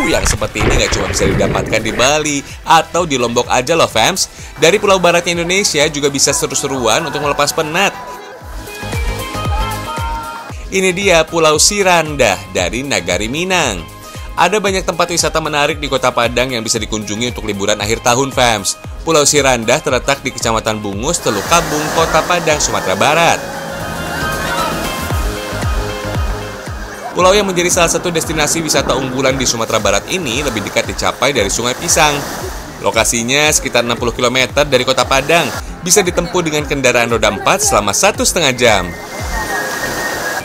Yang seperti ini nggak cuma bisa didapatkan di Bali atau di Lombok aja loh fams. Dari pulau baratnya Indonesia juga bisa seru-seruan untuk melepas penat. Ini dia Pulau Sirandah dari Nagari Minang. Ada banyak tempat wisata menarik di Kota Padang yang bisa dikunjungi untuk liburan akhir tahun fams. Pulau Sirandah terletak di Kecamatan Bungus, Teluk Kabung, Kota Padang, Sumatera Barat. Pulau yang menjadi salah satu destinasi wisata unggulan di Sumatera Barat ini lebih dekat dicapai dari Sungai Pisang. Lokasinya sekitar 60 km dari Kota Padang, bisa ditempuh dengan kendaraan roda 4 selama 1,5 jam.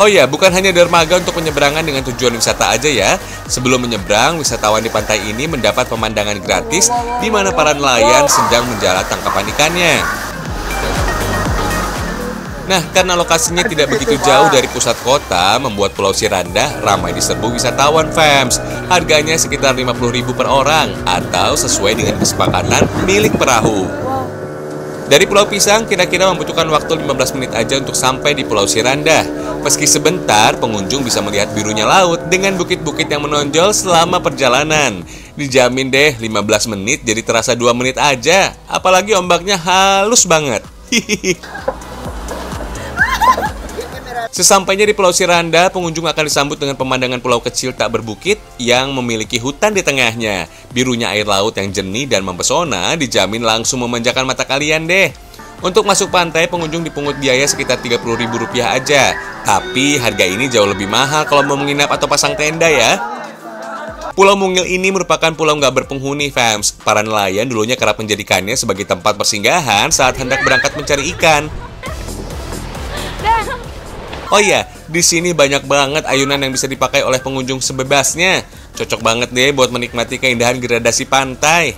Oh ya, bukan hanya dermaga untuk penyeberangan dengan tujuan wisata aja ya. Sebelum menyeberang, wisatawan di pantai ini mendapat pemandangan gratis di mana para nelayan sedang menjala tangkapan ikannya. Nah, karena lokasinya tidak begitu jauh dari pusat kota, membuat Pulau Sirandah ramai diserbu wisatawan fams. Harganya sekitar 50.000 per orang atau sesuai dengan kesepakatan milik perahu. Dari Pulau Pisang kira-kira membutuhkan waktu 15 menit aja untuk sampai di Pulau Sirandah. Meski sebentar, pengunjung bisa melihat birunya laut dengan bukit-bukit yang menonjol selama perjalanan. Dijamin deh 15 menit jadi terasa 2 menit aja. Apalagi ombaknya halus banget. Sesampainya di Pulau Sirandah, pengunjung akan disambut dengan pemandangan pulau kecil tak berbukit yang memiliki hutan di tengahnya. Birunya air laut yang jernih dan mempesona dijamin langsung memanjakan mata kalian deh. Untuk masuk pantai, pengunjung dipungut biaya sekitar Rp30.000 aja. Tapi harga ini jauh lebih mahal kalau mau menginap atau pasang tenda ya. Pulau Mungil ini merupakan pulau nggak berpenghuni fams. Para nelayan dulunya kerap menjadikannya sebagai tempat persinggahan saat hendak berangkat mencari ikan. Oh iya, di sini banyak banget ayunan yang bisa dipakai oleh pengunjung sebebasnya. Cocok banget deh buat menikmati keindahan gradasi pantai.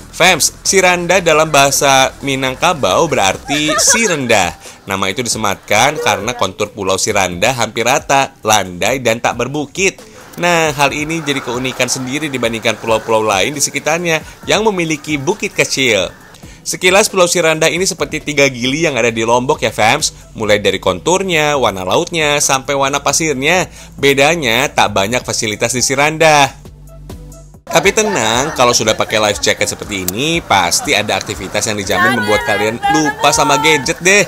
Fams, Sirandah dalam bahasa Minangkabau berarti si rendah. Nama itu disematkan karena kontur Pulau Sirandah hampir rata, landai, dan tak berbukit. Nah, hal ini jadi keunikan sendiri dibandingkan pulau-pulau lain di sekitarnya yang memiliki bukit kecil. Sekilas Pulau Sirandah ini seperti 3 gili yang ada di Lombok ya fams. Mulai dari konturnya, warna lautnya, sampai warna pasirnya. Bedanya tak banyak fasilitas di Sirandah. Tapi tenang, kalau sudah pakai life jacket seperti ini, pasti ada aktivitas yang dijamin membuat kalian lupa sama gadget deh.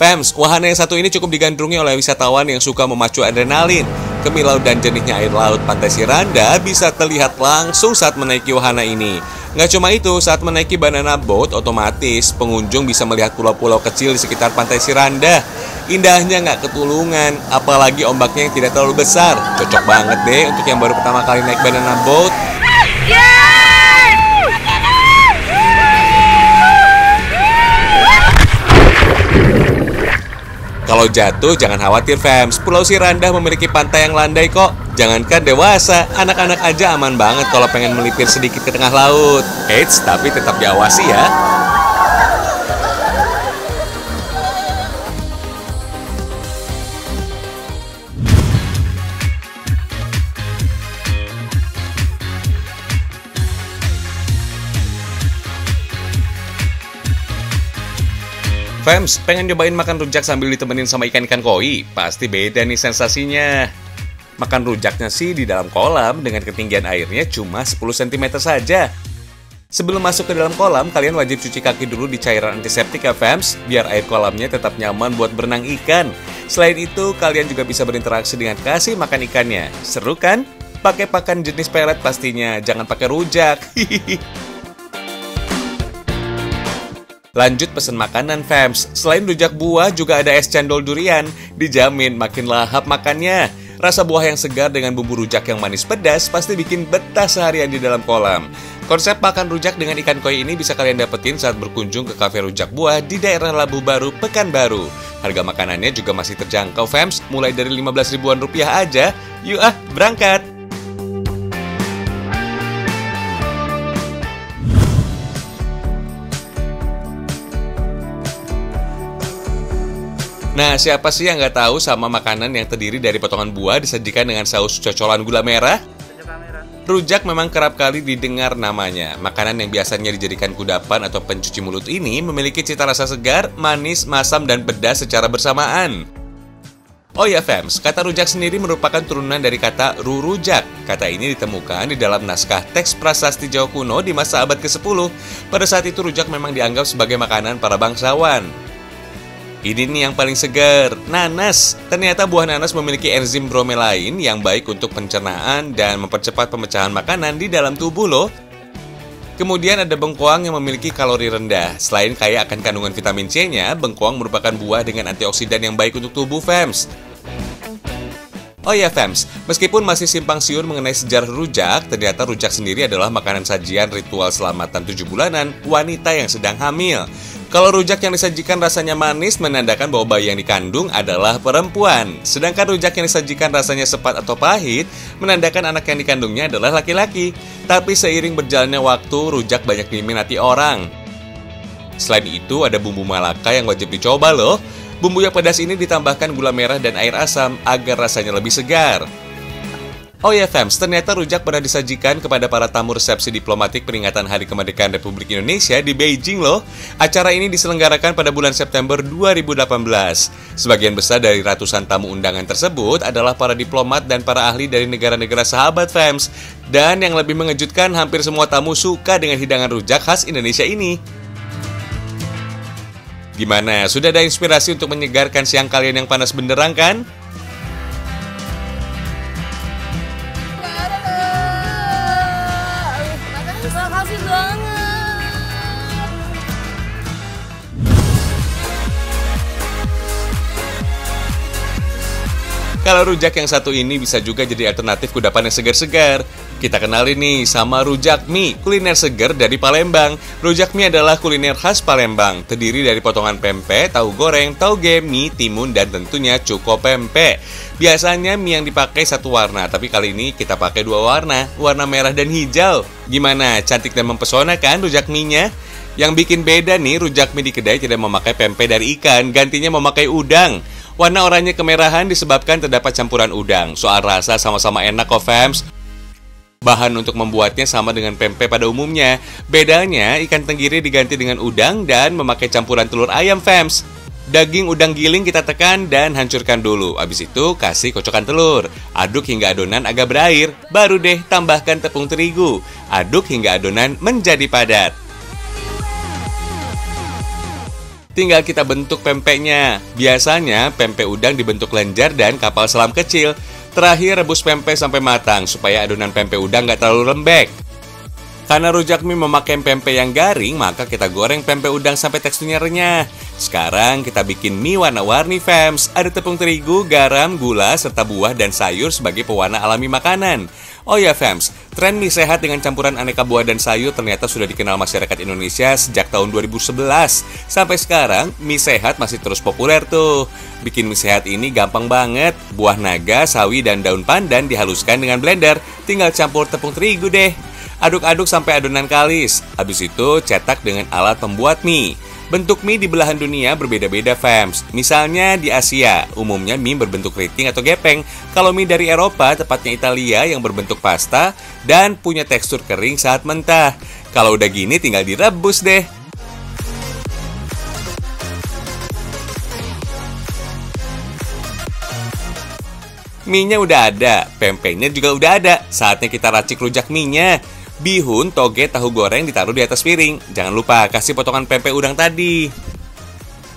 Fams, wahana yang satu ini cukup digandrungi oleh wisatawan yang suka memacu adrenalin. Kemilau dan jernihnya air laut pantai Sirandah bisa terlihat langsung saat menaiki wahana ini. Nggak cuma itu, saat menaiki banana boat, otomatis pengunjung bisa melihat pulau-pulau kecil di sekitar pantai Sirandah. Indahnya nggak ketulungan, apalagi ombaknya yang tidak terlalu besar. Cocok banget deh untuk yang baru pertama kali naik banana boat. Kalau jatuh, jangan khawatir fams. Pulau Sirandah memiliki pantai yang landai kok. Jangankan dewasa, anak-anak aja aman banget kalau pengen melipir sedikit ke tengah laut. Eits, tapi tetap diawasi ya. Fams, pengen nyobain makan rujak sambil ditemenin sama ikan-ikan koi? Pasti beda nih sensasinya. Makan rujaknya sih di dalam kolam dengan ketinggian airnya cuma 10 cm saja. Sebelum masuk ke dalam kolam, kalian wajib cuci kaki dulu di cairan antiseptik ya fams, biar air kolamnya tetap nyaman buat berenang ikan. Selain itu, kalian juga bisa berinteraksi dengan kasih makan ikannya. Seru kan? Pakai pakan jenis pelet pastinya, jangan pakai rujak. Lanjut pesen makanan fams. Selain rujak buah juga ada es cendol durian. Dijamin makin lahap makannya. Rasa buah yang segar dengan bumbu rujak yang manis pedas pasti bikin betah seharian di dalam kolam. Konsep makan rujak dengan ikan koi ini bisa kalian dapetin saat berkunjung ke kafe rujak buah di daerah Labu Baru, Pekanbaru. Harga makanannya juga masih terjangkau fams, mulai dari 15 ribuan rupiah aja. Yuk berangkat! Nah, siapa sih yang nggak tahu sama makanan yang terdiri dari potongan buah disajikan dengan saus cocolan gula merah? Rujak memang kerap kali didengar namanya. Makanan yang biasanya dijadikan kudapan atau pencuci mulut ini memiliki cita rasa segar, manis, masam, dan pedas secara bersamaan. Oh ya fams, kata rujak sendiri merupakan turunan dari kata rurujak. Kata ini ditemukan di dalam naskah teks prasasti Jawa kuno di masa abad ke-10. Pada saat itu rujak memang dianggap sebagai makanan para bangsawan. Ini nih yang paling segar, nanas. Ternyata buah nanas memiliki enzim bromelain yang baik untuk pencernaan dan mempercepat pemecahan makanan di dalam tubuh loh. Kemudian ada bengkoang yang memiliki kalori rendah. Selain kaya akan kandungan vitamin C-nya, bengkoang merupakan buah dengan antioksidan yang baik untuk tubuh fams. Oh ya fams, meskipun masih simpang siur mengenai sejarah rujak, ternyata rujak sendiri adalah makanan sajian ritual selamatan 7 bulanan wanita yang sedang hamil. Kalau rujak yang disajikan rasanya manis menandakan bahwa bayi yang dikandung adalah perempuan. Sedangkan rujak yang disajikan rasanya sepat atau pahit menandakan anak yang dikandungnya adalah laki-laki. Tapi seiring berjalannya waktu, rujak banyak diminati orang. Selain itu, ada bumbu Malaka yang wajib dicoba loh. Bumbu yang pedas ini ditambahkan gula merah dan air asam agar rasanya lebih segar. Oh ya fams, ternyata rujak pernah disajikan kepada para tamu resepsi diplomatik peringatan Hari Kemerdekaan Republik Indonesia di Beijing loh. Acara ini diselenggarakan pada bulan September 2018. Sebagian besar dari ratusan tamu undangan tersebut adalah para diplomat dan para ahli dari negara-negara sahabat fams. Dan yang lebih mengejutkan, hampir semua tamu suka dengan hidangan rujak khas Indonesia ini. Gimana? Sudah ada inspirasi untuk menyegarkan siang kalian yang panas benderang kan? Makasih banget. Kalau rujak yang satu ini bisa juga jadi alternatif kudapan yang segar-segar. Kita kenalin nih sama rujak mie, kuliner segar dari Palembang. Rujak mie adalah kuliner khas Palembang, terdiri dari potongan pempek, tahu goreng, tauge, mie, timun, dan tentunya cuko pempek. Biasanya mie yang dipakai satu warna, tapi kali ini kita pakai dua warna, warna merah dan hijau. Gimana? Cantik dan mempesona kan rujak mie-nya? Yang bikin beda nih, rujak mie di kedai tidak memakai pempek dari ikan, gantinya memakai udang. Warna oranye kemerahan disebabkan terdapat campuran udang. Soal rasa sama-sama enak kok fams. Bahan untuk membuatnya sama dengan pempek pada umumnya. Bedanya ikan tenggiri diganti dengan udang dan memakai campuran telur ayam fams. Daging udang giling kita tekan dan hancurkan dulu. Habis itu kasih kocokan telur. Aduk hingga adonan agak berair. Baru deh tambahkan tepung terigu. Aduk hingga adonan menjadi padat. Tinggal kita bentuk pempeknya. Biasanya pempek udang dibentuk lenjar dan kapal selam kecil. Terakhir rebus pempek sampai matang supaya adonan pempek udang nggak terlalu lembek. Karena rujak mie memakai pempek yang garing, maka kita goreng pempek udang sampai teksturnya renyah. Sekarang kita bikin mie warna-warni fams. Ada tepung terigu, garam, gula, serta buah dan sayur sebagai pewarna alami makanan. Oh ya fams, tren mie sehat dengan campuran aneka buah dan sayur ternyata sudah dikenal masyarakat Indonesia sejak tahun 2011. Sampai sekarang, mie sehat masih terus populer tuh. Bikin mie sehat ini gampang banget. Buah naga, sawi, dan daun pandan dihaluskan dengan blender. Tinggal campur tepung terigu deh. Aduk-aduk sampai adonan kalis. Habis itu cetak dengan alat pembuat mie. Bentuk mie di belahan dunia berbeda-beda fams. Misalnya di Asia, umumnya mie berbentuk keriting atau gepeng. Kalau mie dari Eropa, tepatnya Italia yang berbentuk pasta dan punya tekstur kering saat mentah. Kalau udah gini tinggal direbus deh. Mie-nya udah ada, pempeknya juga udah ada. Saatnya kita racik rujak mie-nya. Bihun, toge, tahu goreng ditaruh di atas piring. Jangan lupa kasih potongan pempek udang tadi.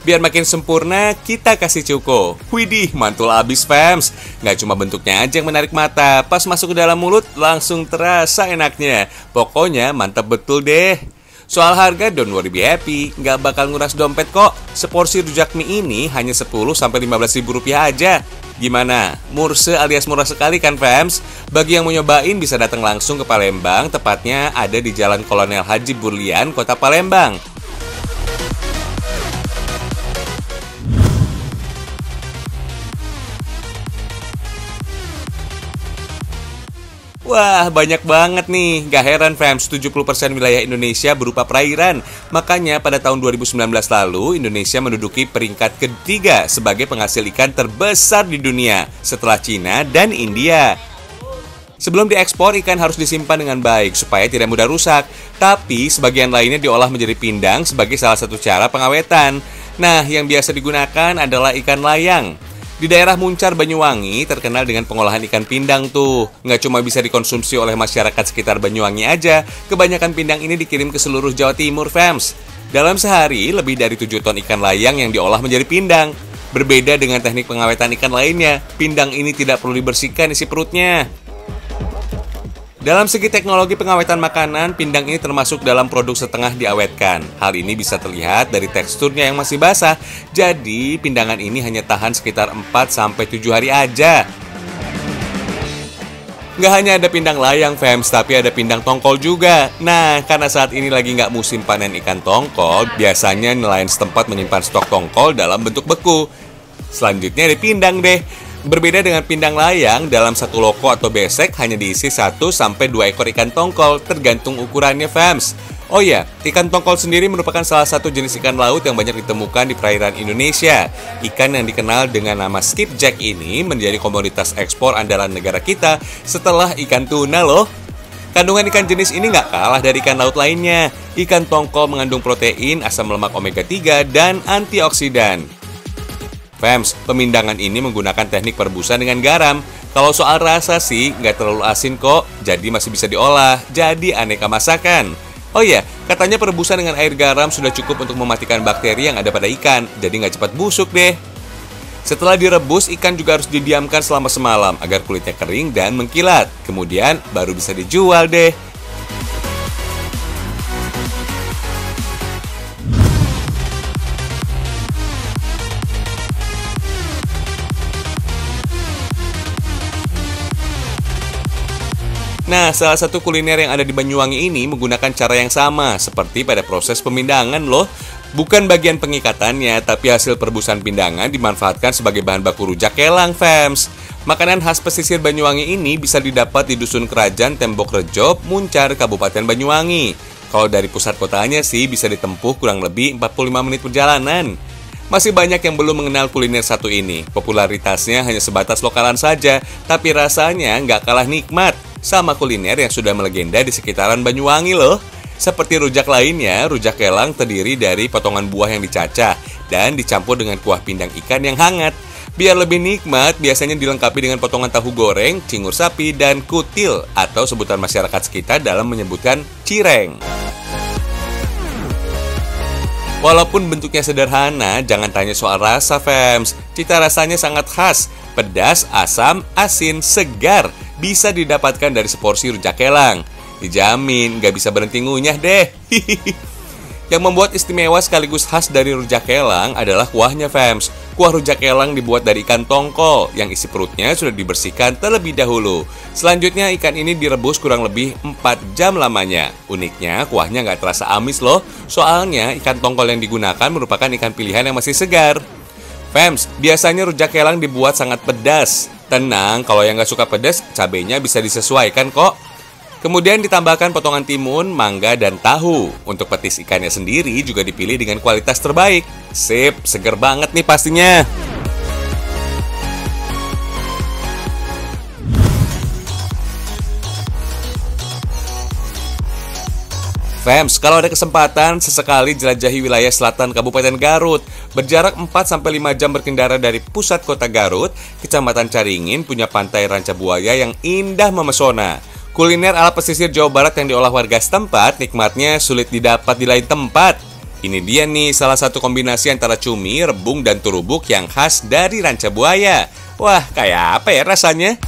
Biar makin sempurna, kita kasih cuko. Widih, mantul abis fams. Nggak cuma bentuknya aja yang menarik mata. Pas masuk ke dalam mulut, langsung terasa enaknya. Pokoknya mantap betul deh. Soal harga, don't worry be happy. Nggak bakal nguras dompet kok. Seporsi rujak mie ini hanya 10-15 ribu rupiah aja. Gimana? Murse alias murah sekali kan fams? Bagi yang mau nyobain bisa datang langsung ke Palembang. Tepatnya ada di Jalan Kolonel Haji Burlian, Kota Palembang. Wah, banyak banget nih. Gak heran fams, 70% wilayah Indonesia berupa perairan. Makanya pada tahun 2019 lalu, Indonesia menduduki peringkat ketiga sebagai penghasil ikan terbesar di dunia setelah Cina dan India. Sebelum diekspor, ikan harus disimpan dengan baik supaya tidak mudah rusak. Tapi sebagian lainnya diolah menjadi pindang sebagai salah satu cara pengawetan. Nah, yang biasa digunakan adalah ikan layang. Di daerah Muncar, Banyuwangi terkenal dengan pengolahan ikan pindang tuh. Nggak cuma bisa dikonsumsi oleh masyarakat sekitar Banyuwangi aja, kebanyakan pindang ini dikirim ke seluruh Jawa Timur, fams. Dalam sehari, lebih dari 7 ton ikan layang yang diolah menjadi pindang. Berbeda dengan teknik pengawetan ikan lainnya, pindang ini tidak perlu dibersihkan isi perutnya. Dalam segi teknologi pengawetan makanan, pindang ini termasuk dalam produk setengah diawetkan. Hal ini bisa terlihat dari teksturnya yang masih basah, jadi pindangan ini hanya tahan sekitar 4-7 hari aja. Nggak hanya ada pindang layang, fams, tapi ada pindang tongkol juga. Nah, karena saat ini lagi nggak musim panen ikan tongkol, biasanya nelayan setempat menyimpan stok tongkol dalam bentuk beku. Selanjutnya ada pindang deh. Berbeda dengan pindang layang, dalam satu loko atau besek hanya diisi 1-2 ekor ikan tongkol, tergantung ukurannya, fams. Oh ya, ikan tongkol sendiri merupakan salah satu jenis ikan laut yang banyak ditemukan di perairan Indonesia. Ikan yang dikenal dengan nama skipjack ini menjadi komoditas ekspor andalan negara kita setelah ikan tuna loh. Kandungan ikan jenis ini nggak kalah dari ikan laut lainnya. Ikan tongkol mengandung protein, asam lemak omega 3, dan antioksidan. Fams, pemindangan ini menggunakan teknik perebusan dengan garam. Kalau soal rasa sih, nggak terlalu asin kok, jadi masih bisa diolah, jadi aneka masakan. Oh iya, katanya perebusan dengan air garam sudah cukup untuk mematikan bakteri yang ada pada ikan, jadi nggak cepat busuk deh. Setelah direbus, ikan juga harus didiamkan selama semalam agar kulitnya kering dan mengkilat. Kemudian baru bisa dijual deh. Nah, salah satu kuliner yang ada di Banyuwangi ini menggunakan cara yang sama seperti pada proses pemindangan loh. Bukan bagian pengikatannya, tapi hasil perebusan pindangan dimanfaatkan sebagai bahan baku rujak kelang, fams. Makanan khas pesisir Banyuwangi ini bisa didapat di Dusun Kerajaan Tembok Rejo, Muncar, Kabupaten Banyuwangi. Kalau dari pusat kotanya sih bisa ditempuh kurang lebih 45 menit perjalanan. Masih banyak yang belum mengenal kuliner satu ini. Popularitasnya hanya sebatas lokalan saja, tapi rasanya nggak kalah nikmat sama kuliner yang sudah melegenda di sekitaran Banyuwangi loh. Seperti rujak lainnya, rujak kelang terdiri dari potongan buah yang dicacah dan dicampur dengan kuah pindang ikan yang hangat. Biar lebih nikmat, biasanya dilengkapi dengan potongan tahu goreng, cingur sapi, dan kutil atau sebutan masyarakat sekitar dalam menyebutkan cireng. Walaupun bentuknya sederhana, jangan tanya soal rasa, fams. Cita rasanya sangat khas, pedas, asam, asin, segar. Bisa didapatkan dari seporsi rujak kelang. Dijamin gak bisa berhenti ngunyah deh. Yang membuat istimewa sekaligus khas dari rujak kelang adalah kuahnya, fams. Kuah rujak kelang dibuat dari ikan tongkol yang isi perutnya sudah dibersihkan terlebih dahulu. Selanjutnya ikan ini direbus kurang lebih 4 jam lamanya. Uniknya kuahnya gak terasa amis loh. Soalnya ikan tongkol yang digunakan merupakan ikan pilihan yang masih segar. Fams, biasanya rujak kelang dibuat sangat pedas. Tenang, kalau yang gak suka pedas, cabenya bisa disesuaikan kok. Kemudian ditambahkan potongan timun, mangga, dan tahu. Untuk petis ikannya sendiri juga dipilih dengan kualitas terbaik. Sip, seger banget nih pastinya. Fams, kalau ada kesempatan, sesekali jelajahi wilayah selatan Kabupaten Garut. Berjarak 4-5 jam berkendara dari pusat kota Garut, Kecamatan Caringin punya pantai Ranca Buaya yang indah memesona. Kuliner ala pesisir Jawa Barat yang diolah warga setempat, nikmatnya sulit didapat di lain tempat. Ini dia nih salah satu kombinasi antara cumi, rebung, dan turubuk yang khas dari Ranca Buaya. Wah, kayak apa ya rasanya?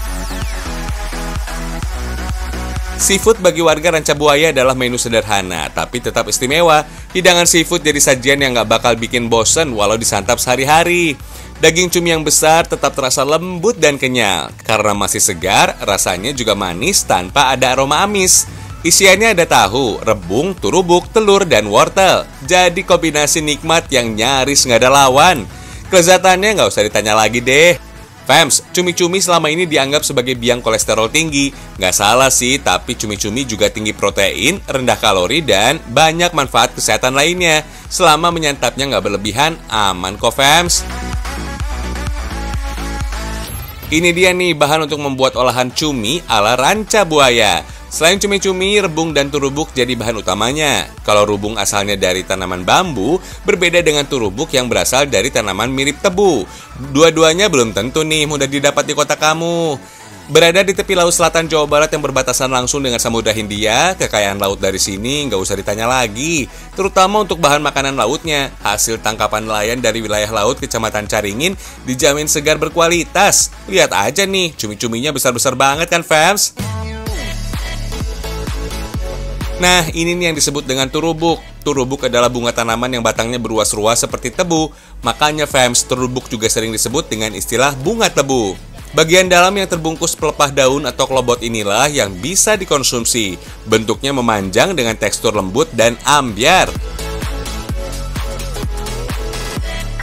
Seafood bagi warga Ranca Buaya adalah menu sederhana, tapi tetap istimewa. Hidangan seafood jadi sajian yang gak bakal bikin bosen walau disantap sehari-hari. Daging cumi yang besar tetap terasa lembut dan kenyal. Karena masih segar, rasanya juga manis tanpa ada aroma amis. Isiannya ada tahu, rebung, turubuk, telur, dan wortel. Jadi kombinasi nikmat yang nyaris gak ada lawan. Kelezatannya gak usah ditanya lagi deh. Fams, cumi-cumi selama ini dianggap sebagai biang kolesterol tinggi. Nggak salah sih, tapi cumi-cumi juga tinggi protein, rendah kalori, dan banyak manfaat kesehatan lainnya. Selama menyantapnya nggak berlebihan, aman kok, Fams. Ini dia nih bahan untuk membuat olahan cumi ala Ranca Buaya. Selain cumi-cumi, rebung dan turubuk jadi bahan utamanya. Kalau rubung asalnya dari tanaman bambu, berbeda dengan turubuk yang berasal dari tanaman mirip tebu. Dua-duanya belum tentu nih mudah didapat di kota kamu. Berada di tepi laut selatan Jawa Barat yang berbatasan langsung dengan Samudra Hindia, kekayaan laut dari sini nggak usah ditanya lagi. Terutama untuk bahan makanan lautnya, hasil tangkapan nelayan dari wilayah laut Kecamatan Caringin dijamin segar berkualitas. Lihat aja nih, cumi-cuminya besar-besar banget kan, fams? Nah, ini nih yang disebut dengan turubuk. Turubuk adalah bunga tanaman yang batangnya beruas-ruas seperti tebu. Makanya, fams, turubuk juga sering disebut dengan istilah bunga tebu. Bagian dalam yang terbungkus pelepah daun atau klobot inilah yang bisa dikonsumsi. Bentuknya memanjang dengan tekstur lembut dan ambyar.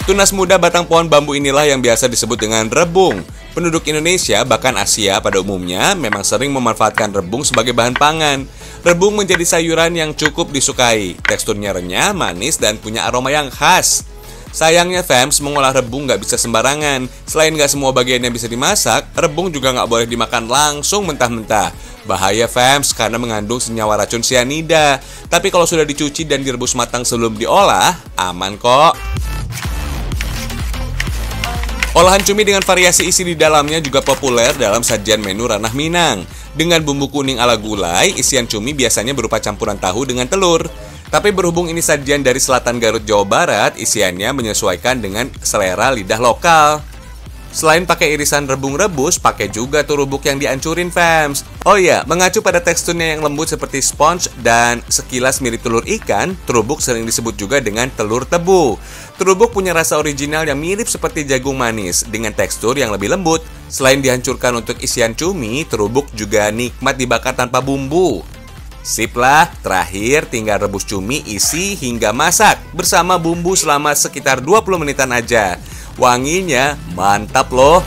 Tunas muda batang pohon bambu inilah yang biasa disebut dengan rebung. Penduduk Indonesia, bahkan Asia pada umumnya, memang sering memanfaatkan rebung sebagai bahan pangan. Rebung menjadi sayuran yang cukup disukai. Teksturnya renyah, manis, dan punya aroma yang khas. Sayangnya, fams, mengolah rebung nggak bisa sembarangan. Selain nggak semua bagiannya bisa dimasak, rebung juga nggak boleh dimakan langsung mentah-mentah. Bahaya, fams, karena mengandung senyawa racun sianida. Tapi kalau sudah dicuci dan direbus matang sebelum diolah, aman kok. Olahan cumi dengan variasi isi di dalamnya juga populer dalam sajian menu ranah Minang. Dengan bumbu kuning ala gulai, isian cumi biasanya berupa campuran tahu dengan telur. Tapi berhubung ini sajian dari selatan Garut, Jawa Barat, isiannya menyesuaikan dengan selera lidah lokal. Selain pakai irisan rebung rebus, pakai juga turubuk yang dihancurin, fams. Oh iya, mengacu pada teksturnya yang lembut seperti sponge dan sekilas mirip telur ikan, turubuk sering disebut juga dengan telur tebu. Turubuk punya rasa original yang mirip seperti jagung manis, dengan tekstur yang lebih lembut. Selain dihancurkan untuk isian cumi, turubuk juga nikmat dibakar tanpa bumbu. Sip lah, terakhir tinggal rebus cumi, isi hingga masak bersama bumbu selama sekitar 20 menitan aja. Wanginya mantap loh.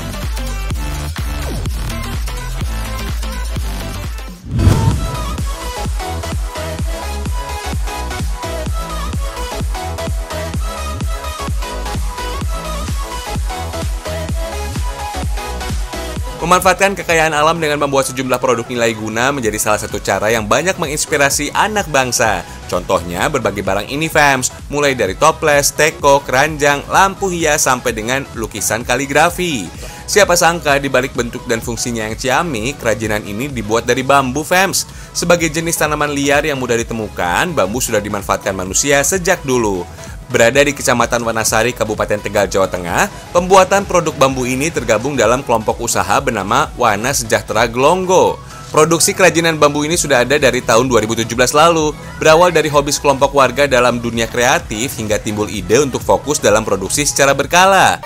Memanfaatkan kekayaan alam dengan membuat sejumlah produk nilai guna menjadi salah satu cara yang banyak menginspirasi anak bangsa. Contohnya berbagai barang ini, fams, mulai dari toples, teko, keranjang, lampu hias, sampai dengan lukisan kaligrafi. Siapa sangka di balik bentuk dan fungsinya yang ciamik, kerajinan ini dibuat dari bambu, fams. Sebagai jenis tanaman liar yang mudah ditemukan, bambu sudah dimanfaatkan manusia sejak dulu. Berada di Kecamatan Wanasari, Kabupaten Tegal, Jawa Tengah, pembuatan produk bambu ini tergabung dalam kelompok usaha bernama Wana Sejahtera Glonggo. Produksi kerajinan bambu ini sudah ada dari tahun 2017 lalu, berawal dari hobi kelompok warga dalam dunia kreatif hingga timbul ide untuk fokus dalam produksi secara berkala.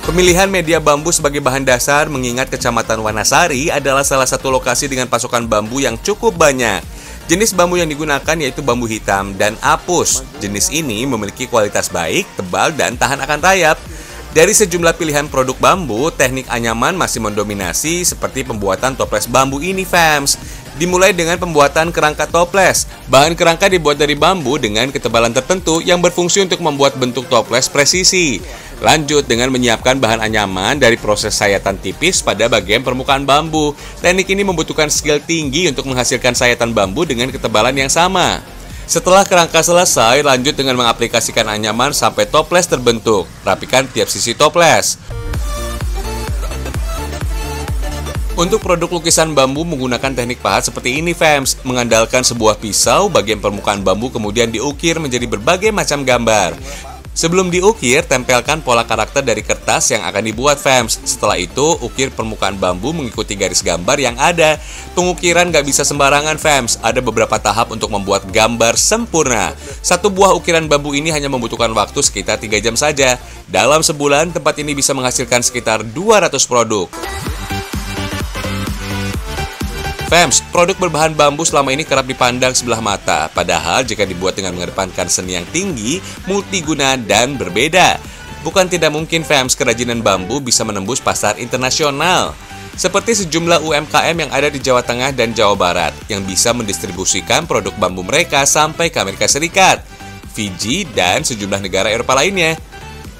Pemilihan media bambu sebagai bahan dasar mengingat Kecamatan Wanasari adalah salah satu lokasi dengan pasokan bambu yang cukup banyak. Jenis bambu yang digunakan yaitu bambu hitam dan apus. Jenis ini memiliki kualitas baik, tebal, dan tahan akan rayap. Dari sejumlah pilihan produk bambu, teknik anyaman masih mendominasi seperti pembuatan toples bambu ini, fams. Dimulai dengan pembuatan kerangka toples. Bahan kerangka dibuat dari bambu dengan ketebalan tertentu yang berfungsi untuk membuat bentuk toples presisi. Lanjut dengan menyiapkan bahan anyaman dari proses sayatan tipis pada bagian permukaan bambu. Teknik ini membutuhkan skill tinggi untuk menghasilkan sayatan bambu dengan ketebalan yang sama. Setelah kerangka selesai, lanjut dengan mengaplikasikan anyaman sampai toples terbentuk. Rapikan tiap sisi toples. Untuk produk lukisan bambu menggunakan teknik pahat seperti ini, fams. Mengandalkan sebuah pisau, bagian permukaan bambu kemudian diukir menjadi berbagai macam gambar. Sebelum diukir, tempelkan pola karakter dari kertas yang akan dibuat, fams. Setelah itu, ukir permukaan bambu mengikuti garis gambar yang ada. Pengukiran gak bisa sembarangan, fams. Ada beberapa tahap untuk membuat gambar sempurna. Satu buah ukiran bambu ini hanya membutuhkan waktu sekitar 3 jam saja. Dalam sebulan, tempat ini bisa menghasilkan sekitar 200 produk. Fams, produk berbahan bambu selama ini kerap dipandang sebelah mata. Padahal jika dibuat dengan mengedepankan seni yang tinggi, multiguna, dan berbeda. Bukan tidak mungkin, fams, kerajinan bambu bisa menembus pasar internasional. Seperti sejumlah UMKM yang ada di Jawa Tengah dan Jawa Barat, yang bisa mendistribusikan produk bambu mereka sampai ke Amerika Serikat, Fiji, dan sejumlah negara Eropa lainnya.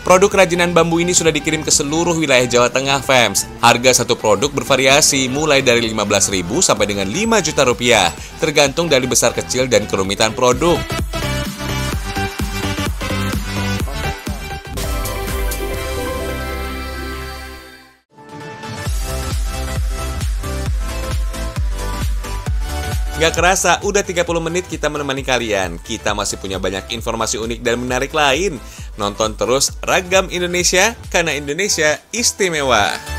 Produk kerajinan bambu ini sudah dikirim ke seluruh wilayah Jawa Tengah, fams. Harga satu produk bervariasi mulai dari 15.000 sampai dengan 5 juta rupiah, tergantung dari besar kecil dan kerumitan produk. Gak kerasa, udah 30 menit kita menemani kalian. Kita masih punya banyak informasi unik dan menarik lain. Nonton terus Ragam Indonesia, karena Indonesia istimewa.